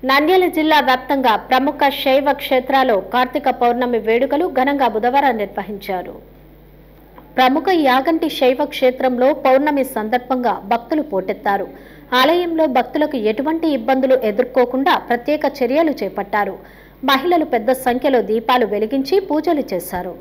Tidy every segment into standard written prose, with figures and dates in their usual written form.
నంద్యాల జిల్లా వ్యాప్తంగా ప్రముఖ శైవ క్షేత్రాల్లో కార్తీక పౌర్ణమి వేడుకలు ఘనంగా బుధవారం నిర్వహించారు. ప్రముఖ యాగంటి శైవ క్షేత్రంలో పౌర్ణమి సందర్భంగా భక్తులు పోటెత్తారు. ఆలయంలో భక్తులకు ఎటువంటి ఇబ్బందులు ఎదుర్కోకుండా ప్రత్యేక చర్యలు చేపట్టారు. మహిళలు పెద్ద సంఖ్యలో దీపాలు వెలిగించి పూజలు చేశారు.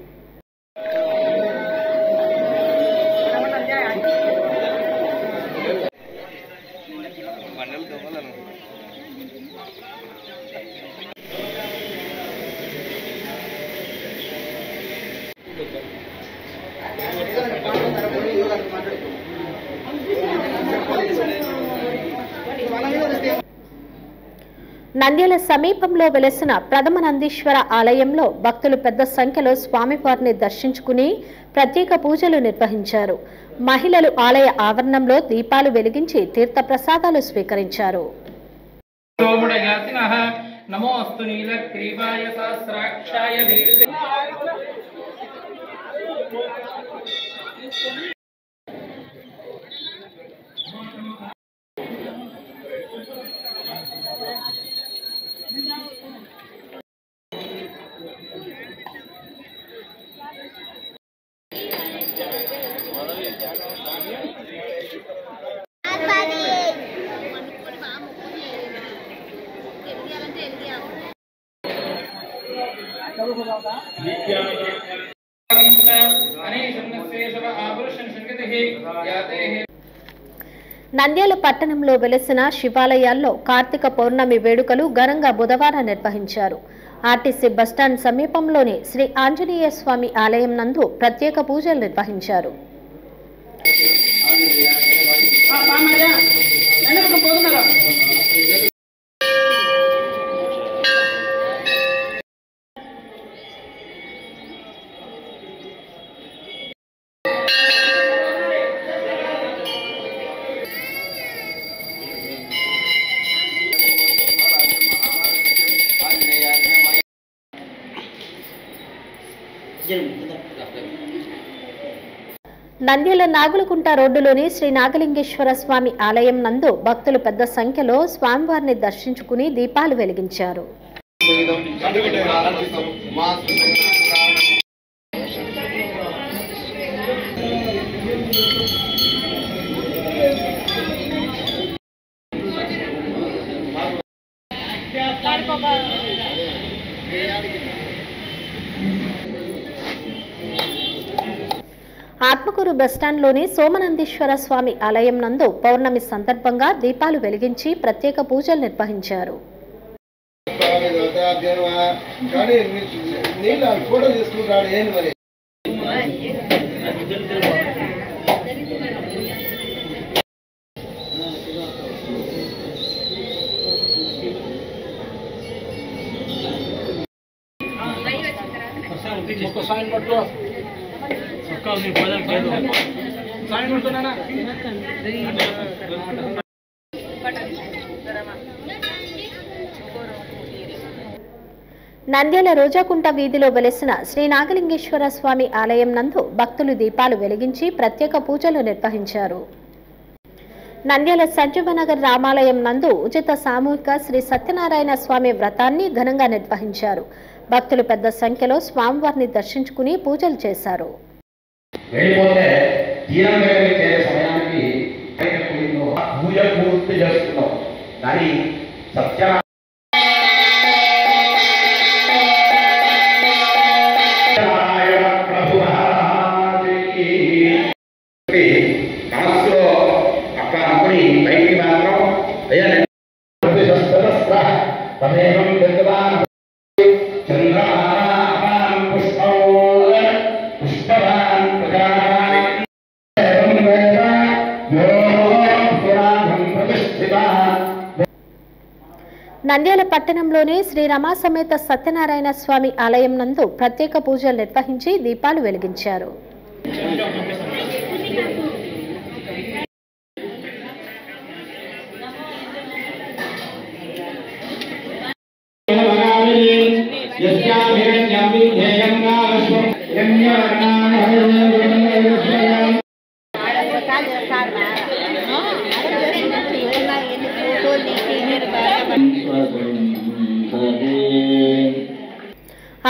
నంద్యాల సమీపంలో వెలసిన ప్రథమ నందీశ్వర ఆలయంలో భక్తులు పెద్ద సంఖ్యలో స్వామివారిని దర్శించుకుని ప్రత్యేక పూజలు నిర్వహించారు. మహిళలు ఆలయ ఆవరణంలో దీపాలు వెలిగించి తీర్థ ప్రసాదాలు స్వీకరించారు. నంద్యాల పట్టణంలో వెలసిన శివాలయాల్లో కార్తీక పౌర్ణమి వేడుకలు ఘనంగా బుధవారం నిర్వహించారు. ఆర్టీసీ బస్టాండ్ సమీపంలోని శ్రీ ఆంజనేయ స్వామి ఆలయం నందు ప్రత్యేక పూజలు నిర్వహించారు. నంద్యాల నాగులకుంట రోడ్డులోని శ్రీ నాగలింగేశ్వర స్వామి ఆలయం నందు భక్తులు పెద్ద సంఖ్యలో స్వామివారిని దర్శించుకుని దీపాలు వెలిగించారు. ఆత్మకూరు బస్టాండ్లోని సోమనందీశ్వర స్వామి ఆలయం నందు పౌర్ణమి సందర్భంగా దీపాలు వెలిగించి ప్రత్యేక పూజలు నిర్వహించారు. నంద్యాల రోజాకుంట వీధిలో వెలసిన శ్రీ నాగలింగేశ్వర స్వామి ఆలయం నందు భక్తులు దీపాలు వెలిగించి ప్రత్యేక పూజలు నిర్వహించారు. నంద్యాల సంజీవనగర్ రామాలయం నందు ఉచిత సామూహిక శ్రీ సత్యనారాయణ స్వామి వ్రతాన్ని ఘనంగా నిర్వహించారు. భక్తులు పెద్ద సంఖ్యలో స్వామివారిని దర్శించుకుని పూజలు చేశారు. నంద్యాల పట్టణంలోని శ్రీ రమా సమేత సత్యనారాయణ స్వామి ఆలయం నందు ప్రత్యేక పూజలు నిర్వహించి దీపాలు వెలిగించారు. Thank you.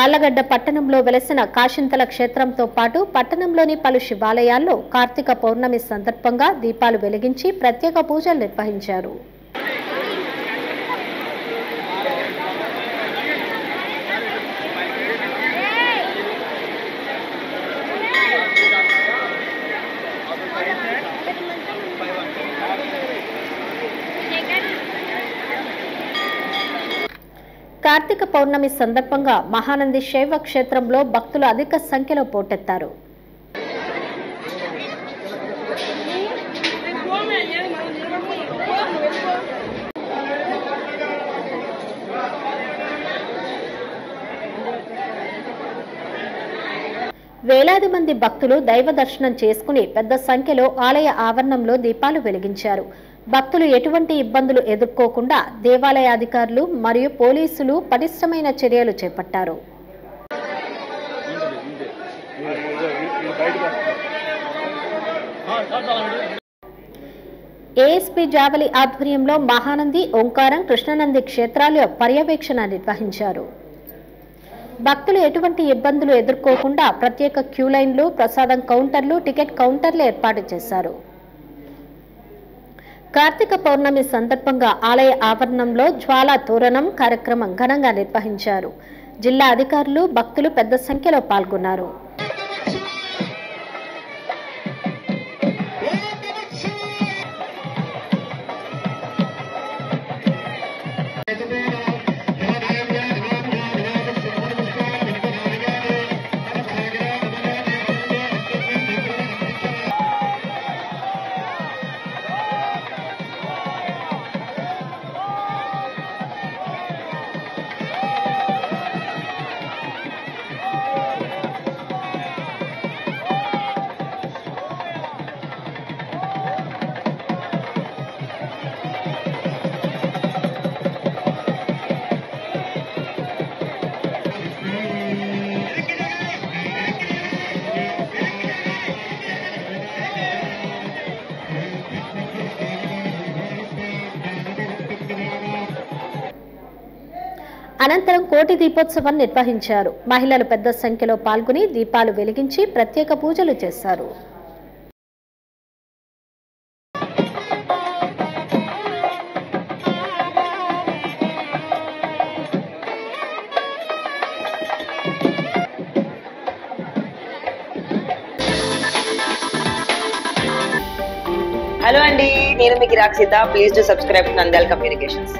ఆళ్లగడ్డ పట్టణంలో వెలసిన కాశింతల క్షేత్రంతో పాటు పట్టణంలోని పలు శివాలయాల్లో కార్తీక పౌర్ణమి సందర్భంగా దీపాలు వెలిగించి ప్రత్యేక పూజలు నిర్వహించారు. కార్తీక పౌర్ణమి సందర్భంగా మహానంది శైవ క్షేత్రంలో భక్తులు అధిక సంఖ్యలో పోటెత్తారు. వేలాది మంది భక్తులు దైవ దర్శనం చేసుకుని పెద్ద సంఖ్యలో ఆలయ ఆవరణంలో దీపాలు వెలిగించారు. భక్తులు ఎటువంటి ఇబ్బందులు ఎదుర్కోకుండా దేవాలయ అధికారులు మరియు పోలీసులు పటిష్టమైన చర్యలు చేపట్టారు. ఏఎస్పీ జావలి ఆధ్వర్యంలో మహానంది, ఓంకారం, కృష్ణనంది క్షేత్రాల పర్యవేక్షణ నిర్వహించారు. భక్తులు ఎటువంటి ఇబ్బందులు ఎదుర్కోకుండా ప్రత్యేక క్యూ లైన్లు, ప్రసాదం కౌంటర్లు, టికెట్ కౌంటర్లు ఏర్పాటు చేశారు. కార్తీక పౌర్ణమి సందర్భంగా ఆలయ ఆవరణంలో జ్వాలా తోరణం కార్యక్రమం ఘనంగా నిర్వహించారు. జిల్లా అధికారులు, భక్తులు పెద్ద సంఖ్యలో పాల్గొన్నారు. అనంతరం కోటి దీపోత్సవం నిర్వహించారు. మహిళలు పెద్ద సంఖ్యలో పాల్గొని దీపాలు వెలిగించి ప్రత్యేక పూజలు చేశారు. హలో అండి, నేను మీ కిరాక్ Sita. Please do subscribe to Nandyala communications.